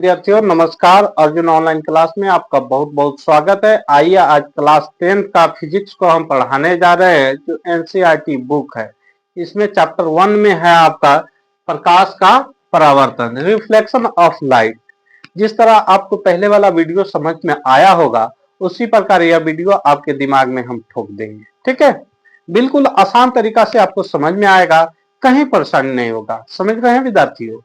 विद्यार्थियों नमस्कार। Arjun online class में आपका बहुत बहुत स्वागत है। आइए आज क्लास 10 का फिजिक्स को हम पढ़ाने जा रहे हैं, जो एनसीईआरटी बुक है। इसमें चैप्टर 1 में है आपका प्रकाश का परावर्तन, रिफ्लेक्शन ऑफ लाइट। जिस तरह आपको पहले वाला वीडियो समझ में आया होगा, उसी प्रकार यह वीडियो आपके दिमाग में हम ठोक देंगे। ठीक है, बिल्कुल आसान तरीका से आपको समझ में आएगा, कहीं परेशानी नहीं होगा। समझ रहे हैं विद्यार्थियों?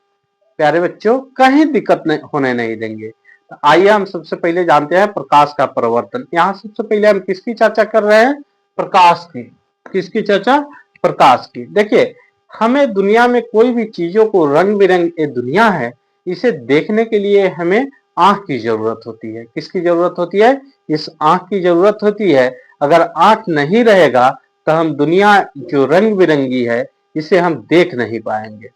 प्यारे बच्चों, कहीं दिक्कत नहीं होने नहीं देंगे। तो आइए हम सबसे पहले जानते हैं प्रकाश का परावर्तन। यहाँ सबसे पहले हम किसकी चर्चा कर रहे हैं? प्रकाश की। किसकी चर्चा? प्रकाश की। देखिए, हमें दुनिया में कोई भी चीजों को रंग बिरंग ये दुनिया है, इसे देखने के लिए हमें आंख की जरूरत होती है। किसकी जरूरत होती है? इस आंख की जरूरत होती है। अगर आंख नहीं रहेगा तो हम दुनिया जो रंग बिरंगी है इसे हम देख नहीं पाएंगे।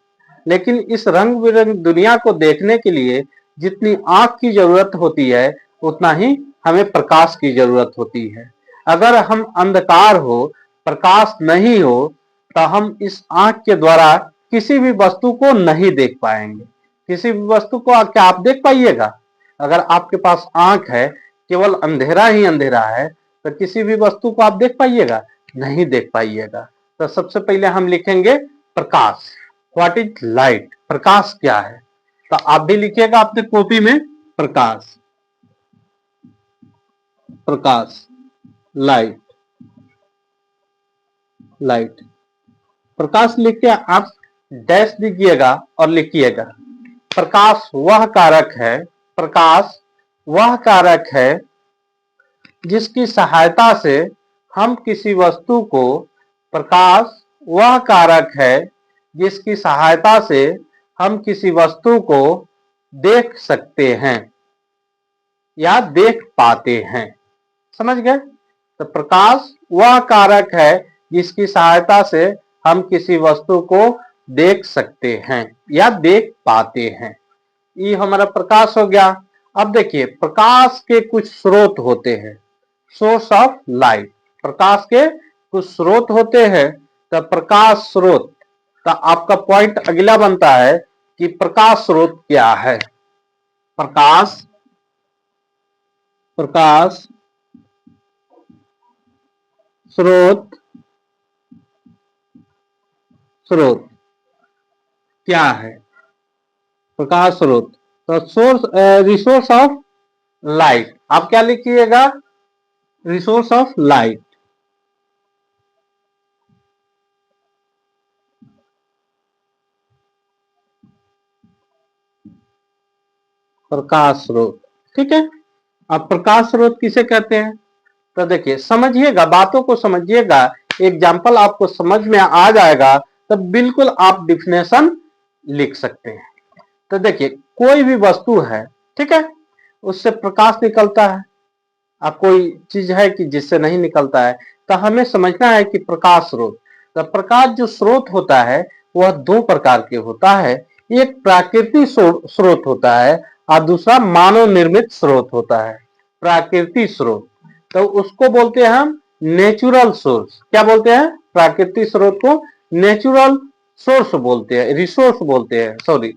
लेकिन इस रंग बिरंग दुनिया को देखने के लिए जितनी आंख की जरूरत होती है, उतना ही हमें प्रकाश की जरूरत होती है। अगर हम अंधकार हो, प्रकाश नहीं हो, तो हम इस आंख के द्वारा किसी भी वस्तु को नहीं देख पाएंगे। किसी भी वस्तु को क्या आप देख पाइएगा? अगर आपके पास आंख है, केवल अंधेरा ही अंधेरा है, तो किसी भी वस्तु को आप देख पाइएगा? नहीं देख पाइएगा। तो सबसे पहले हम लिखेंगे प्रकाश। What is light? प्रकाश क्या है? तो आप भी लिखिएगा अपने कॉपी में प्रकाश। प्रकाश, लाइट। लाइट, प्रकाश लिख के आप डैश दीजिएगा और लिखिएगा प्रकाश वह कारक है। प्रकाश वह कारक है जिसकी सहायता से हम किसी वस्तु को, प्रकाश वह कारक है जिसकी सहायता से हम किसी वस्तु को देख सकते हैं या देख पाते हैं। समझ गए? तो प्रकाश वह कारक है जिसकी सहायता से हम किसी वस्तु को देख सकते हैं या देख पाते हैं। ये हमारा प्रकाश हो गया। अब देखिए, प्रकाश के कुछ स्रोत होते हैं, सोर्स ऑफ लाइट। प्रकाश के कुछ स्रोत होते हैं। तो प्रकाश स्रोत का आपका पॉइंट अगला बनता है कि प्रकाश स्रोत क्या है। प्रकाश स्रोत क्या है? प्रकाश स्रोत तो सोर्स, रिसोर्स ऑफ लाइट। आप क्या लिखिएगा? Resource of light. प्रकाश स्रोत। ठीक है, अब प्रकाश स्रोत किसे कहते हैं? तो देखिए, समझिएगा, बातों को समझिएगा। एग्जाम्पल आपको समझ में आ जाएगा तो बिल्कुल आप डिफिनेशन लिख सकते हैं। तो देखिए, कोई भी वस्तु है, ठीक है, उससे प्रकाश निकलता है। अब कोई चीज है कि जिससे नहीं निकलता है, तो हमें समझना है कि प्रकाश स्रोत। तो प्रकाश जो स्रोत होता है वह दो प्रकार के होता है। एक प्राकृतिक स्रोत होता है और दूसरा मानव निर्मित स्रोत होता है। प्राकृतिक स्रोत तो उसको बोलते हैं हम नेचुरल सोर्स। क्या बोलते हैं? प्राकृतिक स्रोत को नेचुरल सोर्स बोलते हैं, रिसोर्स बोलते हैं, सॉरी,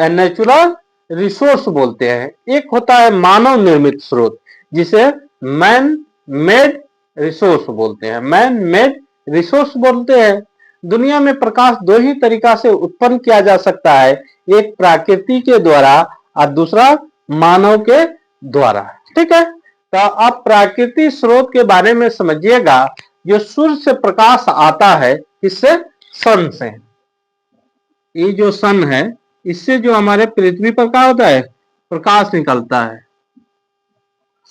नेचुरल रिसोर्स बोलते हैं। एक होता है मानव निर्मित स्रोत, जिसे मैन मेड रिसोर्स बोलते हैं। मैन मेड रिसोर्स बोलते हैं। दुनिया में प्रकाश दो ही तरीका से उत्पन्न किया जा सकता है, एक प्रकृति के द्वारा और दूसरा मानव के द्वारा। ठीक है, तो आप प्राकृतिक स्रोत के बारे में समझिएगा। जो सूर्य से प्रकाश आता है, किससे? सन से। ये जो सन है, इससे जो हमारे पृथ्वी पर क्या होता है? प्रकाश निकलता है।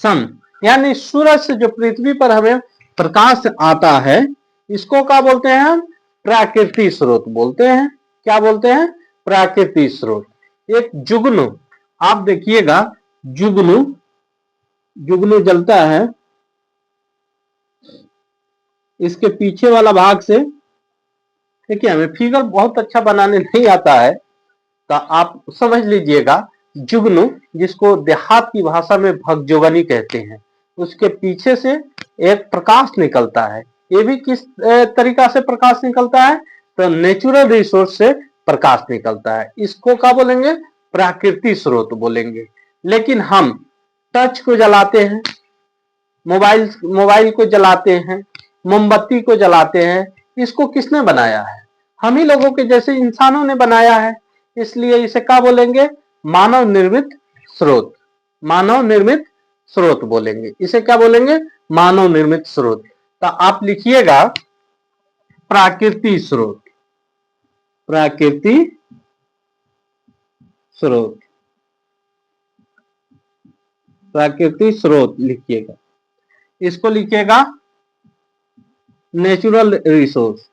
सन यानी सूरज से जो पृथ्वी पर हमें प्रकाश आता है, इसको क्या बोलते हैं हम? प्राकृतिक स्रोत बोलते हैं। क्या बोलते हैं? प्राकृतिक स्रोत। एक जुगनू, आप देखिएगा, जुगनू जलता है, इसके पीछे वाला भाग से, देखिए, हमें फिगर बहुत अच्छा बनाने नहीं आता है, तो आप समझ लीजिएगा, जुगनू, जिसको देहात की भाषा में भगजोगनी कहते हैं, उसके पीछे से एक प्रकाश निकलता है। ये भी किस तरीका से प्रकाश निकलता है? तो नेचुरल रिसोर्स से प्रकाश निकलता है। इसको क्या बोलेंगे? प्राकृतिक स्रोत बोलेंगे। लेकिन हम टच को जलाते हैं, मोबाइल को जलाते हैं, मोमबत्ती को जलाते हैं, इसको किसने बनाया है? हम ही लोगों के जैसे इंसानों ने बनाया है। इसलिए इसे क्या बोलेंगे? मानव निर्मित स्रोत। मानव निर्मित स्रोत बोलेंगे इसे। क्या बोलेंगे? मानव निर्मित स्रोत। तो आप लिखिएगा प्राकृतिक स्रोत। प्राकृतिक स्रोत, प्राकृतिक स्रोत लिखिएगा। इसको लिखिएगा natural resource.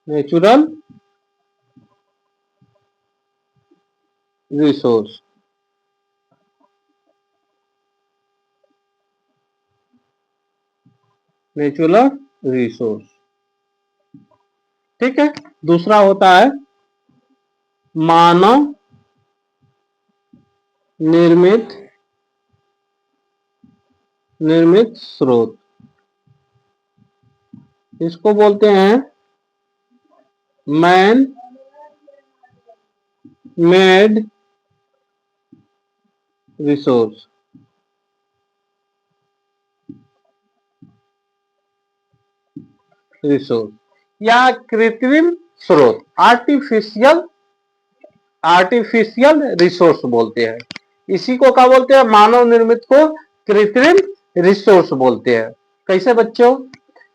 Natural resource, natural resource. ठीक है। दूसरा होता है मानव निर्मित स्रोत। इसको बोलते हैं मैन मेड रिसोर्स। रिसोर्स या कृत्रिम स्रोत, आर्टिफिशियल रिसोर्स बोलते हैं। इसी को क्या बोलते हैं? मानव निर्मित को कृत्रिम रिसोर्स बोलते हैं। कैसे बच्चों?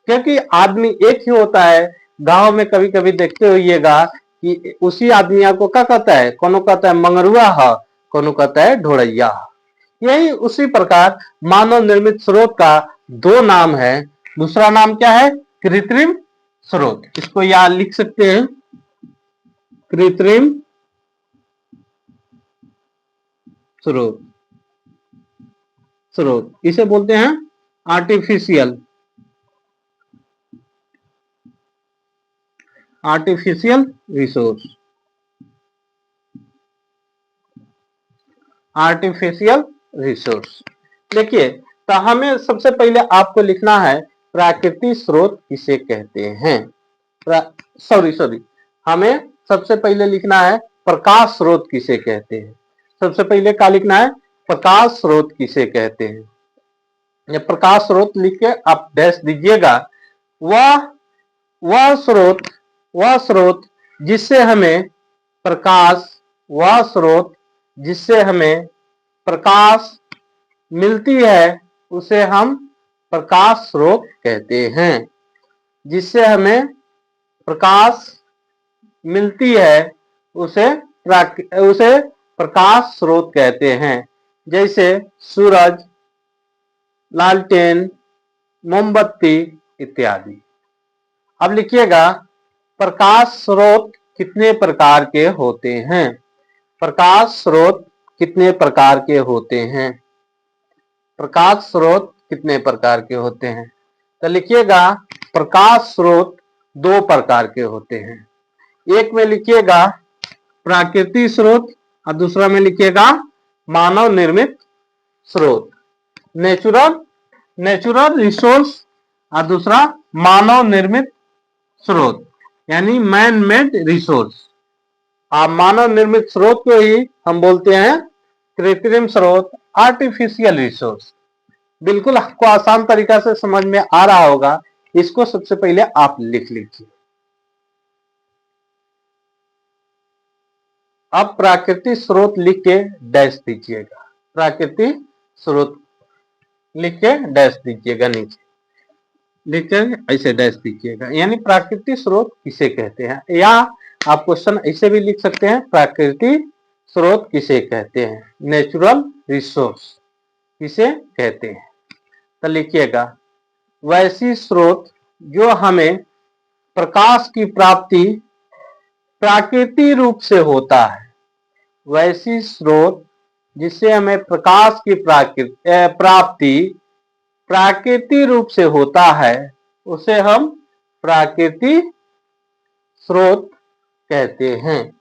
क्योंकि आदमी एक ही होता है। गांव में कभी कभी देखते होइएगा कि उसी आदमिया को क्या कहता है? कोनो कहता है मंगरुआ है, कोनो कहता है ढोड़ैया। यही उसी प्रकार मानव निर्मित स्रोत का दो नाम है। दूसरा नाम क्या है? कृत्रिम स्रोत। इसको यहां लिख सकते हैं कृत्रिम स्रोत। स्रोत इसे बोलते हैं आर्टिफिशियल रिसोर्स। Artificial resource. देखिए, तो हमें सबसे पहले आपको लिखना है प्राकृतिक स्रोत किसे कहते हैं। सॉरी, हमें सबसे पहले लिखना है प्रकाश स्रोत किसे कहते हैं। सबसे पहले क्या लिखना है? प्रकाश स्रोत किसे कहते हैं। ये प्रकाश स्रोत लिख के आप डैश दीजिएगा। वह वह स्रोत जिससे हमें प्रकाश, वह स्रोत जिससे हमें प्रकाश मिलती है उसे हम प्रकाश स्रोत कहते हैं। जिससे हमें प्रकाश मिलती है उसे प्रकाश स्रोत कहते हैं। जैसे सूरज, लालटेन, मोमबत्ती इत्यादि। अब लिखिएगा प्रकाश स्रोत कितने प्रकार के होते हैं। प्रकाश स्रोत कितने प्रकार के होते हैं। प्रकाश स्रोत कितने प्रकार के होते हैं? तो लिखिएगा प्रकाश स्रोत दो प्रकार के होते हैं। एक में लिखिएगा प्राकृतिक स्रोत और दूसरा में लिखिएगा मानव निर्मित स्रोत। नेचुरल रिसोर्स और दूसरा मानव निर्मित स्रोत, यानी मैन मेड रिसोर्स। आप मानव निर्मित स्रोत को ही हम बोलते हैं कृत्रिम स्रोत, आर्टिफिशियल रिसोर्स। बिल्कुल आपको आसान तरीका से समझ में आ रहा होगा। इसको सबसे पहले आप लिख लीजिए। अब प्राकृतिक स्रोत लिख के डैश दीजिएगा। प्राकृतिक स्रोत लिख के डैश दीजिएगा, नीचे लिख के ऐसे डैश दीजिएगा। यानी प्राकृतिक स्रोत किसे कहते हैं, या आप क्वेश्चन ऐसे भी लिख सकते हैं प्राकृतिक स्रोत किसे कहते हैं, नेचुरल रिसोर्स किसे कहते हैं। तो लिखिएगा वैसी स्रोत जो हमें प्रकाश की प्राप्ति प्राकृतिक रूप से होता है। वैसी स्रोत जिससे हमें प्रकाश की प्राप्ति प्राकृतिक रूप से होता है उसे हम प्राकृतिक स्रोत कहते हैं,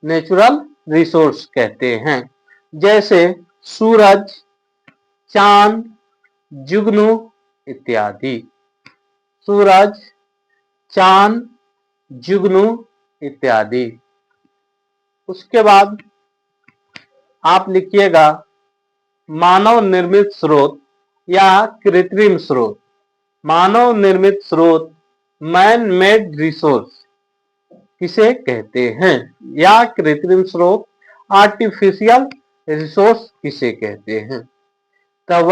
नेचुरल रिसोर्स कहते हैं। जैसे सूरज, चांद, जुगनू इत्यादि। सूरज, चांद, जुगनू इत्यादि। उसके बाद आप लिखिएगा मानव निर्मित स्रोत या कृत्रिम स्रोत। मानव निर्मित स्रोत, मैन मेड रिसोर्स किसे कहते हैं, या कृत्रिम स्रोत, आर्टिफिशियल रिसोर्स किसे कहते हैं। तो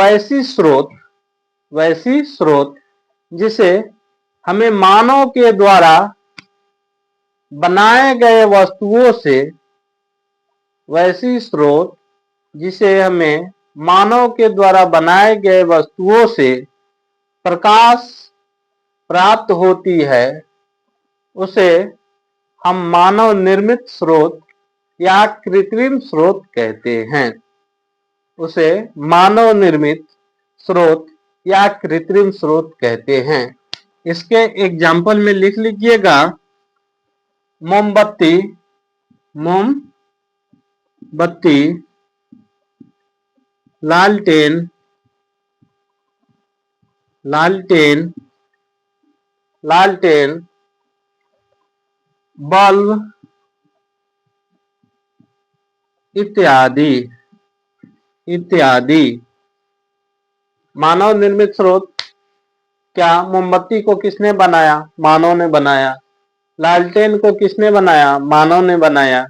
वैसी स्रोत जिसे हमें मानव के द्वारा बनाए गए वस्तुओं से, वैसी स्रोत जिसे हमें मानव के द्वारा बनाए गए वस्तुओं से प्रकाश प्राप्त होती है, उसे हम मानव निर्मित स्रोत या कृत्रिम स्रोत कहते हैं। उसे मानव निर्मित स्रोत या कृत्रिम स्रोत कहते हैं। इसके एग्जाम्पल में लिख लीजिएगा मोमबत्ती, लालटेन, बल्ब इत्यादि। मानव निर्मित स्रोत, क्या मोमबत्ती को किसने बनाया, मानव ने बनाया। लालटेन को किसने बनाया, मानव ने बनाया।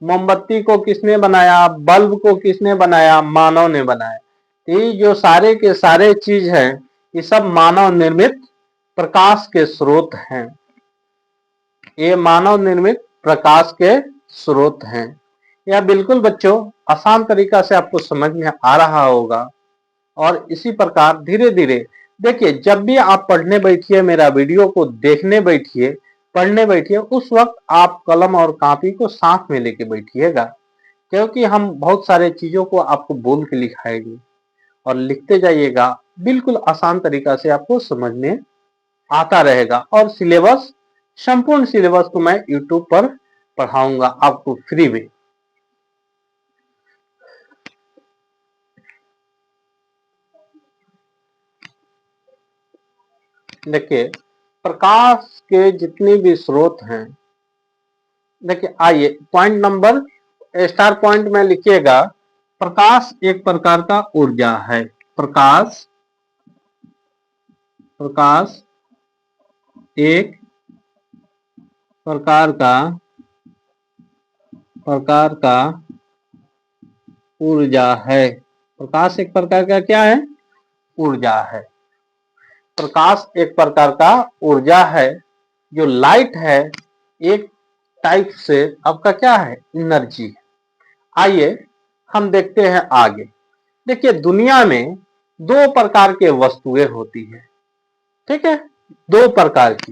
मोमबत्ती को किसने बनाया, बल्ब को किसने बनाया, मानव ने बनाया। ये जो सारे के सारे चीज हैं, ये सब मानव निर्मित प्रकाश के स्रोत हैं। ये मानव निर्मित प्रकाश के स्रोत हैं। यह बिल्कुल बच्चों आसान तरीका से आपको समझ में आ रहा होगा। और इसी प्रकार धीरे धीरे देखिए, जब भी आप पढ़ने बैठिए, मेरा वीडियो को देखने बैठिए, पढ़ने बैठिए, उस वक्त आप कलम और कॉपी को साथ में लेके बैठिएगा, क्योंकि हम बहुत सारे चीजों को आपको बोल के लिखाएंगे और लिखते जाइएगा। बिल्कुल आसान तरीका से आपको समझ में आता रहेगा। और सिलेबस, संपूर्ण सिलेबस को मैं यूट्यूब पर पढ़ाऊंगा आपको फ्री में। देखिए, प्रकाश के जितने भी स्रोत हैं, देखिए आइए पॉइंट नंबर स्टार पॉइंट में लिखिएगा, प्रकाश एक प्रकार का ऊर्जा है। प्रकाश एक प्रकार का ऊर्जा है। प्रकाश एक प्रकार का क्या है, ऊर्जा है। प्रकाश एक प्रकार का ऊर्जा है। जो लाइट है एक टाइप से आपका क्या है, एनर्जी। आइए हम देखते हैं आगे। देखिए, दुनिया में दो प्रकार के वस्तुएं होती है, ठीक है, दो प्रकार की।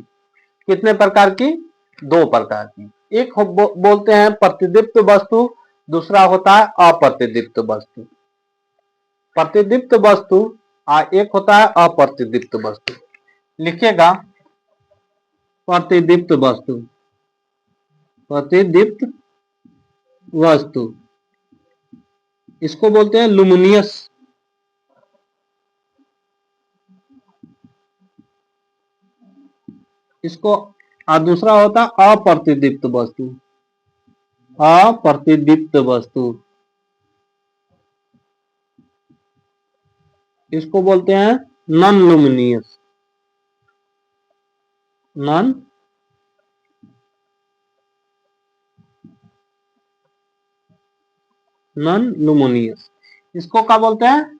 कितने प्रकार की, दो प्रकार की। एक बोलते हैं प्रतिदीप्त वस्तु, दूसरा होता है अप्रतिदीप्त वस्तु। प्रतिदीप्त वस्तु एक होता है अप्रतिदीप्त वस्तु। लिखिएगा प्रतिदीप्त वस्तु, इसको बोलते हैं लुमिनियस। इसको दूसरा होता है अप्रतिदीप्त वस्तु, इसको बोलते हैं नॉन लुमिनियस। नॉन लुमिनियस, इसको क्या बोलते हैं,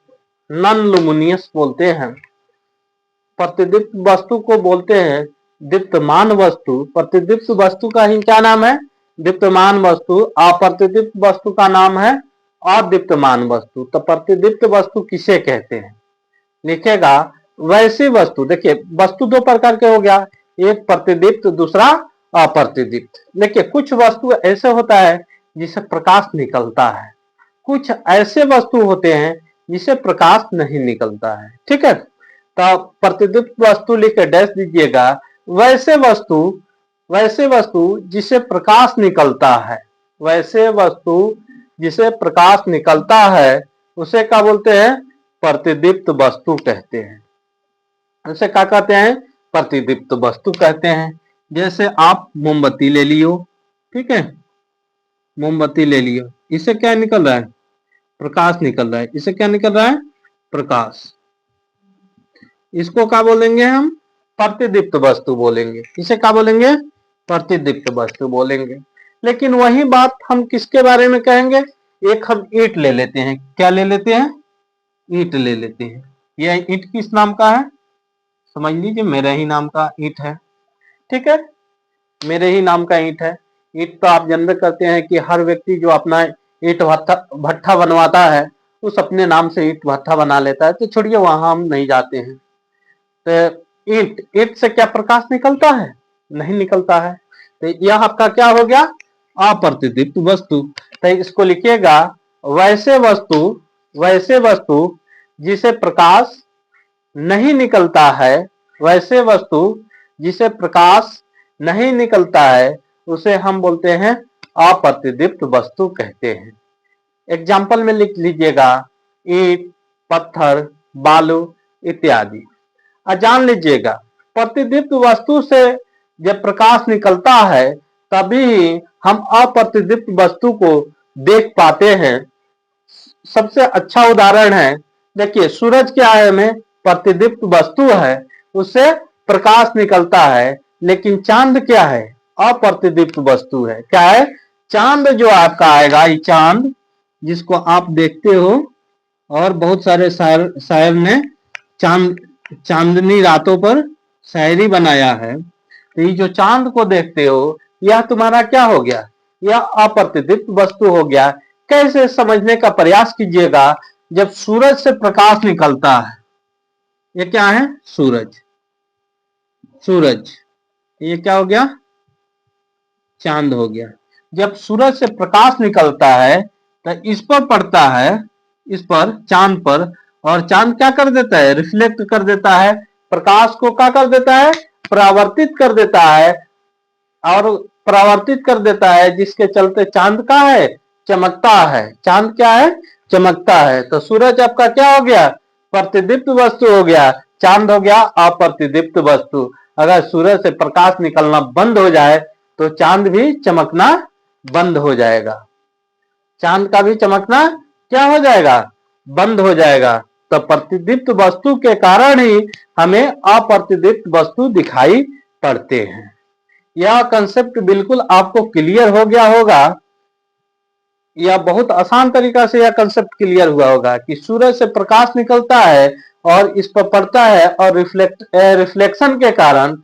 नॉन लुमिनियस बोलते हैं। प्रतिदीप्त वस्तु को बोलते हैं दीप्तमान वस्तु। प्रतिदीप्त वस्तु का ही क्या नाम है, दीप्तमान वस्तु। अप्रतिदीप्त वस्तु का नाम है अदीप्तमान वस्तु। तो प्रतिदीप्त वस्तु किसे कहते हैं, लिखेगा वैसी वस्तु। देखिए, वस्तु दो प्रकार के हो गया, एक प्रतिदीप्त, दूसरा अप्रतिदीप्त। देखिए, कुछ वस्तु ऐसे होता है जिसे प्रकाश निकलता है, कुछ ऐसे वस्तु होते हैं जिसे प्रकाश नहीं निकलता है, ठीक है। तो प्रतिदीप्त वस्तु लिख के डैश दीजिएगा। वैसे वस्तु जिसे प्रकाश निकलता है, वैसे वस्तु जिसे प्रकाश निकलता है, उसे क्या बोलते हैं, प्रतिदीप्त वस्तु कहते हैं। उसे क्या कहते हैं, प्रतिदीप्त वस्तु कहते हैं। जैसे आप मोमबत्ती ले लियो, ठीक है, मोमबत्ती ले लियो, इससे क्या निकल रहा है? प्रकाश निकल रहा है। इससे क्या निकल रहा है? प्रकाश। इसको क्या बोलेंगे हम? प्रतिदीप्त वस्तु बोलेंगे। इसे क्या बोलेंगे? प्रतिदीप्त वस्तु बोलेंगे। लेकिन वही बात हम किसके बारे में कहेंगे? एक हम ईंट ले लेते हैं। क्या ले लेते हैं? ईंट ले लेते हैं। यह ईंट किस नाम का है? समझ लीजिए मेरे ही नाम का ईंट है। ठीक है, मेरे ही नाम का ईंट है। ईंट तो आप जानते करते हैं कि हर व्यक्ति जो अपना ईंट भट्ठा बनवाता है उस अपने नाम से ईंट भट्ठा बना लेता है। तो छोड़िए, वहां हम नहीं जाते हैं। तो ईंट ईंट से क्या प्रकाश निकलता है? नहीं निकलता है। तो यह आपका क्या हो गया? अप्रतिदीप्त वस्तु। तो इसको लिखिएगा, वैसे वस्तु जिसे प्रकाश नहीं निकलता है, वैसे वस्तु जिसे प्रकाश नहीं निकलता है उसे हम बोलते हैं अप्रतिदीप्त वस्तु कहते हैं। एग्जाम्पल में लिख लीजिएगा, ईंट, पत्थर, बालू इत्यादि। जान लीजिएगा, प्रतिदीप्त वस्तु से जब प्रकाश निकलता है तभी हम अप्रतिदीप्त वस्तु को देख पाते हैं। सबसे अच्छा उदाहरण है, देखिए सूरज क्या है? हमें प्रतिदीप्त वस्तु है, उससे प्रकाश निकलता है। लेकिन चांद क्या है? अप्रतिदीप्त वस्तु है। क्या है? चांद जो आपका आएगा, ये चांद जिसको आप देखते हो, और बहुत सारे शायर ने चांदनी रातों पर शायरी बनाया है। तो ये जो चांद को देखते हो, यह तुम्हारा क्या हो गया? यह अप्रतिदीप्त वस्तु हो गया। कैसे समझने का प्रयास कीजिएगा, जब सूरज से प्रकाश निकलता है, ये क्या है? सूरज। सूरज, ये क्या हो गया? चांद हो गया। जब सूरज से प्रकाश निकलता है तो इस पर पड़ता है, इस पर, चांद पर, और चांद क्या कर देता है? रिफ्लेक्ट कर देता है, प्रकाश को क्या कर देता है? परावर्तित कर देता है। और परावर्तित कर देता है, जिसके चलते चांद का है? चमकता है। चांद क्या है? चमकता है। तो सूरज आपका क्या हो गया? प्रतिदीप्त वस्तु हो गया। चांद हो गया अप्रतिदीप्त वस्तु। अगर सूरज से प्रकाश निकलना बंद हो जाए तो चांद भी चमकना बंद हो जाएगा। चांद का भी चमकना क्या हो जाएगा? बंद हो जाएगा। तो प्रतिदीप्त वस्तु के कारण ही हमें अप्रतिदीप्त वस्तु दिखाई पड़ते हैं। यह कंसेप्ट बिल्कुल आपको क्लियर हो गया होगा, या बहुत आसान तरीका से यह कंसेप्ट क्लियर हुआ होगा कि सूरज से प्रकाश निकलता है और इस पर पड़ता है, और रिफ्लेक्शन के कारण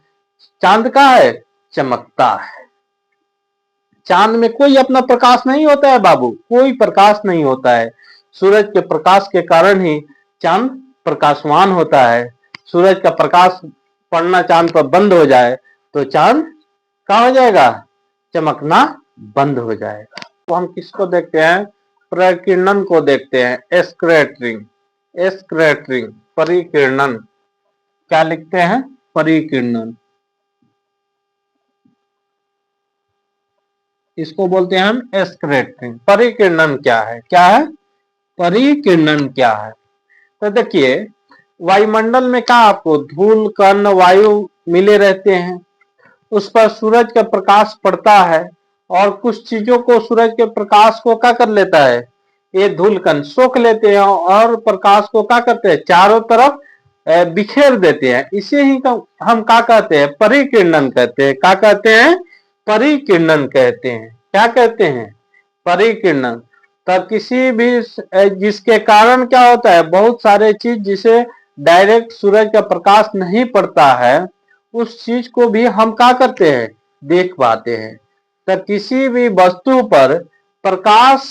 चांद का है? चमकता है। चांद में कोई अपना प्रकाश नहीं होता है बाबू, कोई प्रकाश नहीं होता है। सूरज के प्रकाश के कारण ही चांद प्रकाशवान होता है। सूरज का प्रकाश पड़ना चांद पर बंद हो जाए तो चांद क्या हो जाएगा? चमकना बंद हो जाएगा। तो हम किसको देखते हैं? प्रकिरणन को देखते हैं। स्कैटरिंग, स्कैटरिंग, परिकिरणन। क्या लिखते हैं? परिकिरणन। इसको बोलते हैं हम स्कैटरिंग। परिकिरणन क्या है? क्या है? परिकिरणन क्या है? तो देखिए, वायुमंडल में क्या आपको धूल, कण, वायु मिले रहते हैं। उस पर सूरज का प्रकाश पड़ता है और कुछ चीजों को सूरज के प्रकाश को क्या कर लेता है? ये धूल कण सोख लेते हैं और प्रकाश को क्या करते हैं? चारों तरफ बिखेर देते हैं। इसे ही हम क्या कहते हैं? परिकिरणन कहते हैं। क्या कहते हैं? परिकिरणन कहते हैं। क्या कहते हैं? परिकिरणन। तब किसी भी जिसके कारण क्या होता है? बहुत सारे चीज जिसे डायरेक्ट सूरज का प्रकाश नहीं पड़ता है, उस चीज को भी हम क्या करते हैं? देख पाते हैं। तब किसी भी वस्तु पर प्रकाश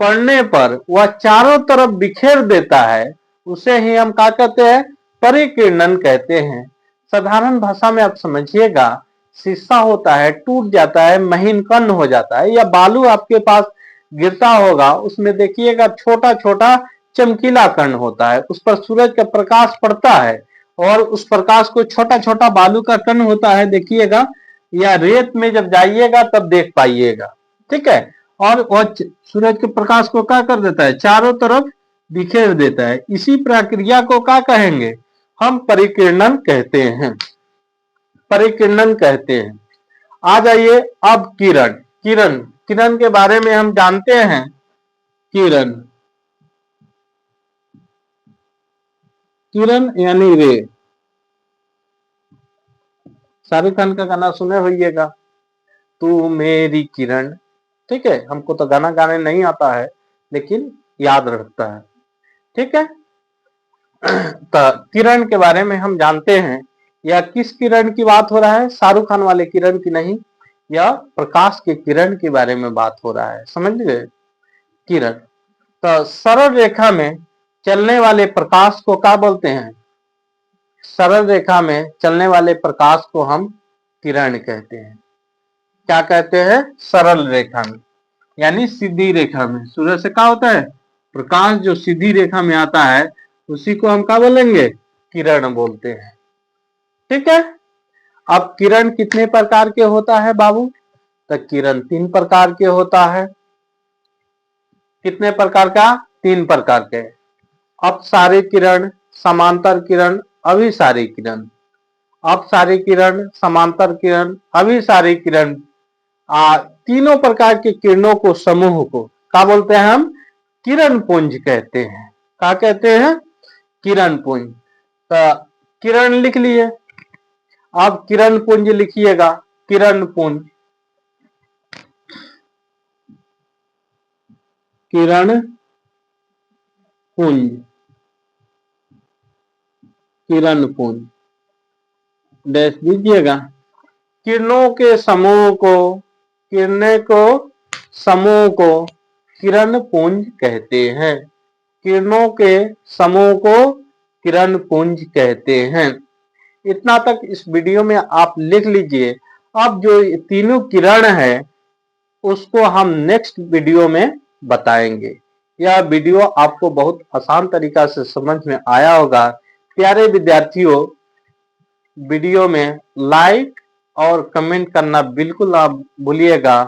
पड़ने पर वह चारों तरफ बिखेर देता है, उसे ही हम क्या कहते हैं? परिकिरणन कहते हैं। साधारण भाषा में आप समझिएगा, शीशा होता है, टूट जाता है, महीन कण हो जाता है, या बालू आपके पास गिरता होगा, उसमें देखिएगा छोटा छोटा चमकीला कण होता है, उस पर सूरज का प्रकाश पड़ता है और उस प्रकाश को छोटा छोटा बालू का कण होता है, देखिएगा, या रेत में जब जाइएगा तब देख पाइएगा। ठीक है, और वह सूरज के प्रकाश को क्या कर देता है? चारों तरफ बिखेर देता है। इसी प्रक्रिया को क्या कहेंगे? हम परिकिरणन कहते हैं। परिकिरणन कहते हैं। आ जाइए अब किरण। किरण किरण के बारे में हम जानते हैं, किरण, किरण यानी रे। शाहरुख खान का गाना सुने होइएगा, तू मेरी किरण। ठीक है, हमको तो गाना गाने नहीं आता है लेकिन याद रखता है। ठीक है, तो किरण के बारे में हम जानते हैं। यह किस किरण की बात हो रहा है? शाहरुख खान वाले किरण की नहीं, यह प्रकाश के किरण के बारे में बात हो रहा है। समझ गए? किरण। तो सरल रेखा में चलने वाले प्रकाश को क्या बोलते हैं? सरल रेखा में चलने वाले प्रकाश को हम किरण कहते हैं। क्या कहते हैं? सरल रेखा में, यानी सीधी रेखा में। सूरज से क्या होता है? प्रकाश जो सीधी रेखा में आता है उसी को हम क्या बोलेंगे? किरण बोलते हैं। ठीक है, अब किरण कितने प्रकार के होता है बाबू? तो किरण 3 प्रकार के होता है। कितने प्रकार का? 3 प्रकार के। अपसारी किरण, समांतर किरण, अभिसारी किरण। अपसारी किरण, समांतर किरण, अभिसारी किरण, तीनों प्रकार के किरणों को, समूह को क्या बोलते हैं हम? किरण पुंज कहते हैं। क्या कहते हैं? किरण पुंज। तो किरण लिख लिए, अब किरण पुंज लिखिएगा। किरण पुंज, किरण पुंज, किरण पुंज डैश दीजिएगा। किरणों के समूह को, किरणें को समूह को किरण पुंज कहते हैं। किरणों के समूह को किरण पुंज कहते हैं। इतना तक इस वीडियो में आप लिख लीजिए। अब जो तीनों किरण है उसको हम नेक्स्ट वीडियो में बताएंगे। यह वीडियो आपको बहुत आसान तरीका से समझ में आया होगा। प्यारे विद्यार्थियों, वीडियो में लाइक और कमेंट करना बिल्कुल आप भूलिएगा।